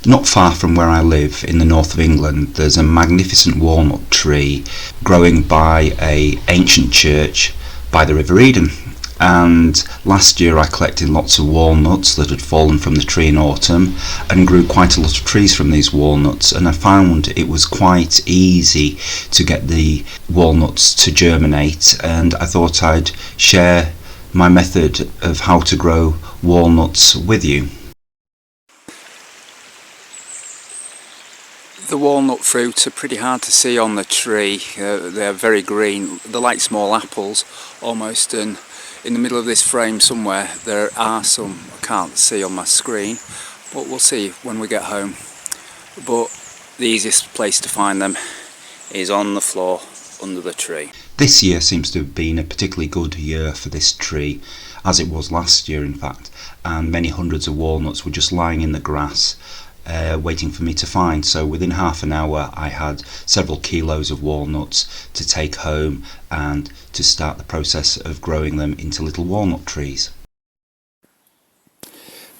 Not far from where I live in the north of England, there's a magnificent walnut tree growing by an ancient church by the River Eden. And last year I collected lots of walnuts that had fallen from the tree in autumn and grew quite a lot of trees from these walnuts, and I found it was quite easy to get the walnuts to germinate, and I thought I'd share my method of how to grow walnuts with you. The walnut fruit are pretty hard to see on the tree. They're very green. They're like small apples almost, and in the middle of this frame somewhere there are some I can't see on my screen, but we'll see when we get home. But the easiest place to find them is on the floor under the tree. This year seems to have been a particularly good year for this tree, as it was last year in fact, and many hundreds of walnuts were just lying in the grass waiting for me to find. So within half an hour I had several kilos of walnuts to take home and to start the process of growing them into little walnut trees.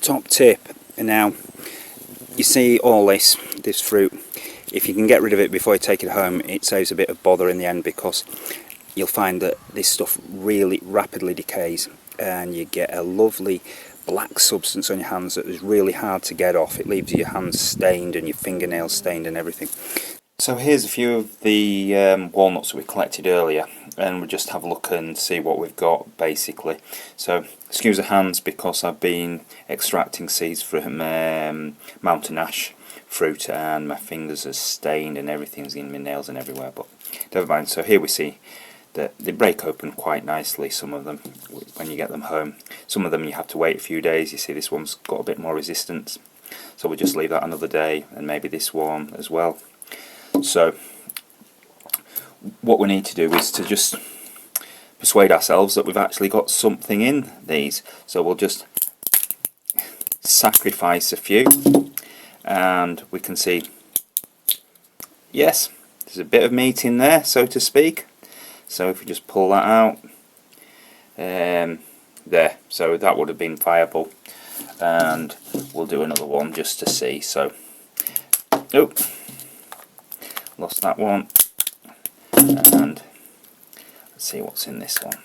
Top tip, now you see all this fruit, if you can get rid of it before you take it home, it saves a bit of bother in the end, because you'll find that this stuff really rapidly decays and you get a lovely black substance on your hands that is really hard to get off. It leaves your hands stained and your fingernails stained and everything. So here's a few of the walnuts that we collected earlier, and we'll just have a look and see what we've got basically. So excuse the hands because I've been extracting seeds from mountain ash fruit and my fingers are stained and everything's in my nails and everywhere, but never mind. So here we see that they break open quite nicely, some of them, when you get them home. Some of them you have to wait a few days. You see this one's got a bit more resistance, so we'll just leave that another day, and maybe this one as well. So what we need to do is to just persuade ourselves that we've actually got something in these. So we'll just sacrifice a few and we can see, yes, there's a bit of meat in there, so to speak. So if we just pull that out, there, so that would have been viable, and we'll do another one just to see. So, oh, lost that one, and let's see what's in this one.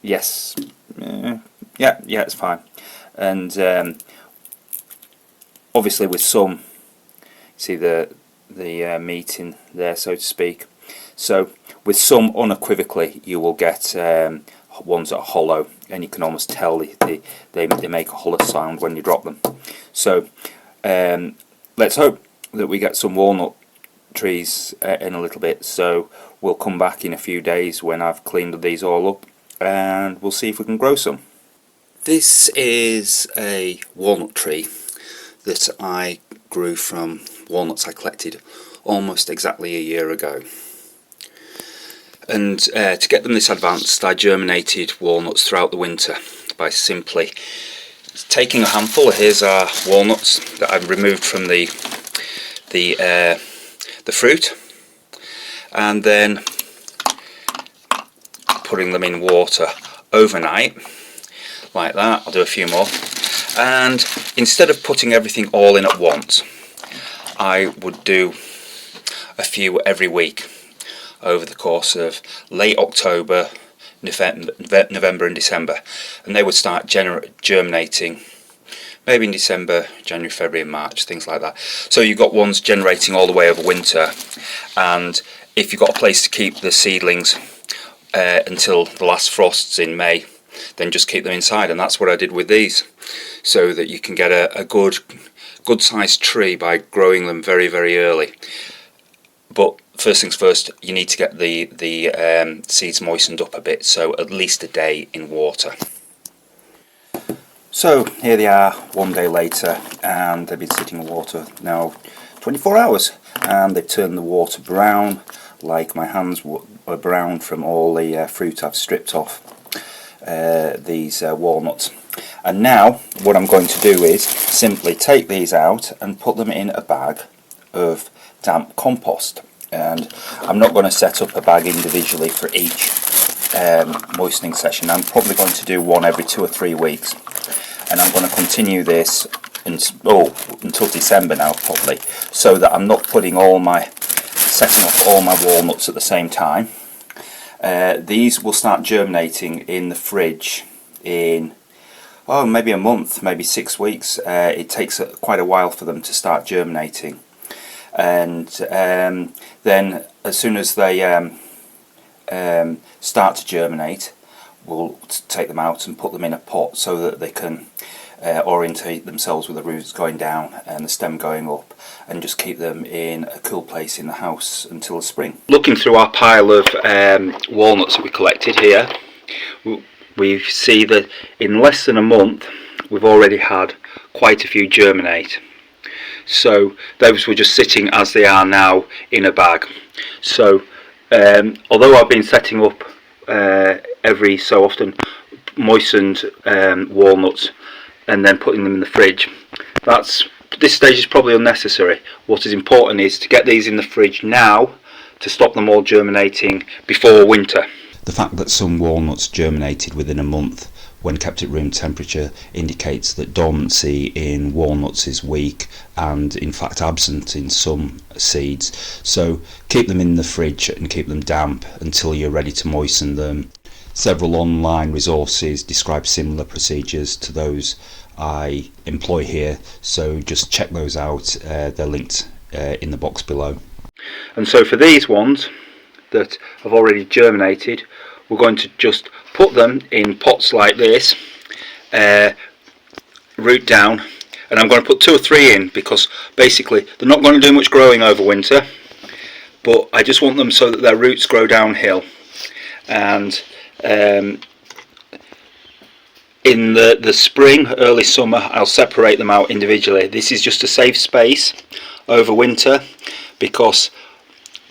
Yes, yeah, it's fine. And obviously with some, see the meat in there, so to speak. So with some, unequivocally, you will get ones that are hollow, and you can almost tell they make a hollow sound when you drop them. So let's hope that we get some walnut trees in a little bit. So we'll come back in a few days when I've cleaned these all up, and we'll see if we can grow some. This is a walnut tree that I grew from walnuts I collected almost exactly a year ago. And to get them this advanced, I germinated walnuts throughout the winter by simply taking a handful. Here's our walnuts that I've removed from the fruit, and then putting them in water overnight, like that. I'll do a few more, and instead of putting everything all in at once, I would do a few every week over the course of late October, November and December, and they would start germinating maybe in December, January, February and March, things like that. So you've got ones generating all the way over winter, and if you've got a place to keep the seedlings until the last frosts in May, then just keep them inside, and that's what I did with these, so that you can get a good sized tree by growing them very, very early. But first things first, you need to get the seeds moistened up a bit, so at least a day in water. So here they are one day later, and they've been sitting in water now 24 hours, and they've turned the water brown, like my hands were brown from all the fruit I've stripped off these walnuts. And now what I'm going to do is simply take these out and put them in a bag of damp compost. And I'm not going to set up a bag individually for each moistening session. I'm probably going to do one every 2 or 3 weeks, and I'm going to continue this until December now probably, so that I'm not setting off all my walnuts at the same time. These will start germinating in the fridge in maybe a month, maybe 6 weeks. It takes quite a while for them to start germinating, and then as soon as they start to germinate, we'll take them out and put them in a pot so that they can orientate themselves with the roots going down and the stem going up, and just keep them in a cool place in the house until the spring. Looking through our pile of walnuts that we collected here, we see that in less than a month we've already had quite a few germinate. So those were just sitting as they are now in a bag. So although I've been setting up every so often moistened walnuts and then putting them in the fridge, this stage is probably unnecessary. What is important is to get these in the fridge now to stop them all germinating before winter. The fact that some walnuts germinated within a month when kept at room temperature indicates that dormancy in walnuts is weak and in fact absent in some seeds. So keep them in the fridge and keep them damp until you're ready to moisten them. Several online resources describe similar procedures to those I employ here, so just check those out. They're linked in the box below. And so for these ones that have already germinated, we're going to just put them in pots like this, root down, and I'm going to put 2 or 3 in because basically they're not going to do much growing over winter, but I just want them so that their roots grow downhill. And in the spring, early summer, I'll separate them out individually. This is just a safe space over winter because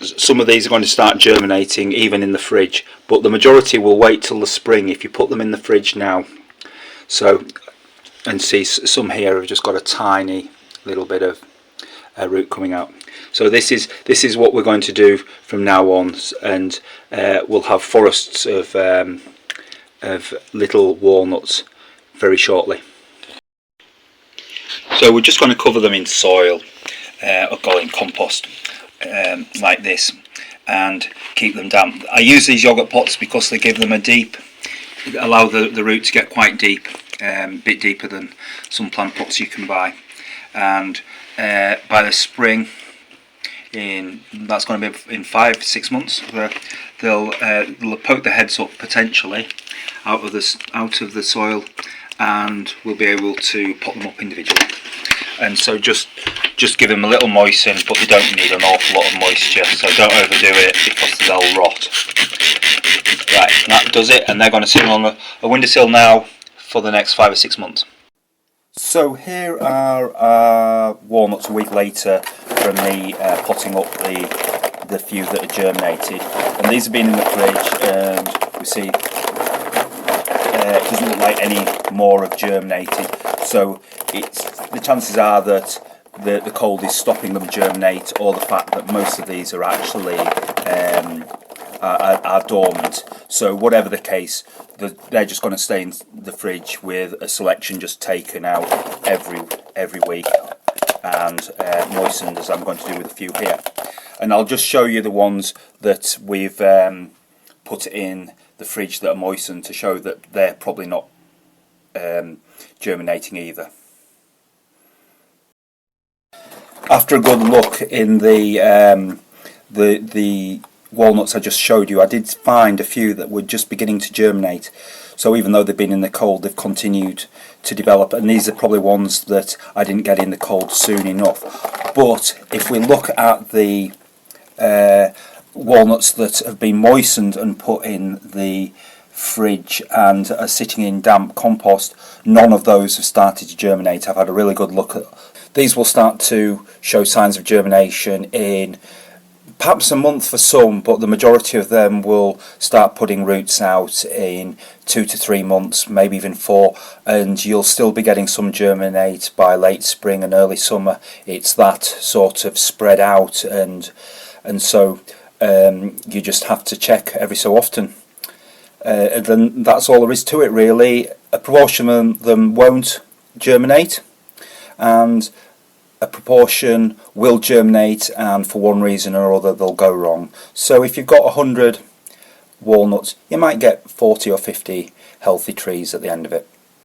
some of these are going to start germinating even in the fridge, but the majority will wait till the spring if you put them in the fridge now. So, and see, some here have just got a tiny little bit of root coming out. So this is what we're going to do from now on, and we'll have forests of little walnuts very shortly. So we're just going to cover them in soil or in compost like this, and keep them damp. I use these yogurt pots because they give them allow the root to get quite deep, a bit deeper than some plant pots you can buy. And by the spring, that's going to be in 5-6 months, they'll poke their heads up potentially out of the soil, and we'll be able to pot them up individually. And so just give them a little moisten, but they don't need an awful lot of moisture, so don't overdo it because they'll rot. Right, that does it, and they're going to sit on a windowsill now for the next 5 or 6 months. So here are our walnuts a week later from me potting up the few that are germinated, and these have been in the fridge, and we see it doesn't look like any more have germinated, so the chances are that the cold is stopping them germinate, or the fact that most of these are actually are dormant. So whatever the case, they're just going to stay in the fridge with a selection just taken out every week and moistened, as I'm going to do with a few here. And I'll just show you the ones that we've put in the fridge that are moistened to show that they're probably not germinating either. After a good look in the walnuts I just showed you, I did find a few that were just beginning to germinate. So even though they've been in the cold, they've continued to develop, and these are probably ones that I didn't get in the cold soon enough. But if we look at the walnuts that have been moistened and put in the fridge and are sitting in damp compost, none of those have started to germinate. I've had a really good look at these. Will start to show signs of germination in perhaps a month for some, but the majority of them will start putting roots out in 2 to 3 months, maybe even 4, and you'll still be getting some germinate by late spring and early summer. It's that sort of spread out, and so you just have to check every so often. And then that's all there is to it really. A proportion of them won't germinate, and a proportion will germinate, and for one reason or other they'll go wrong. So if you've got 100 walnuts, you might get 40 or 50 healthy trees at the end of it.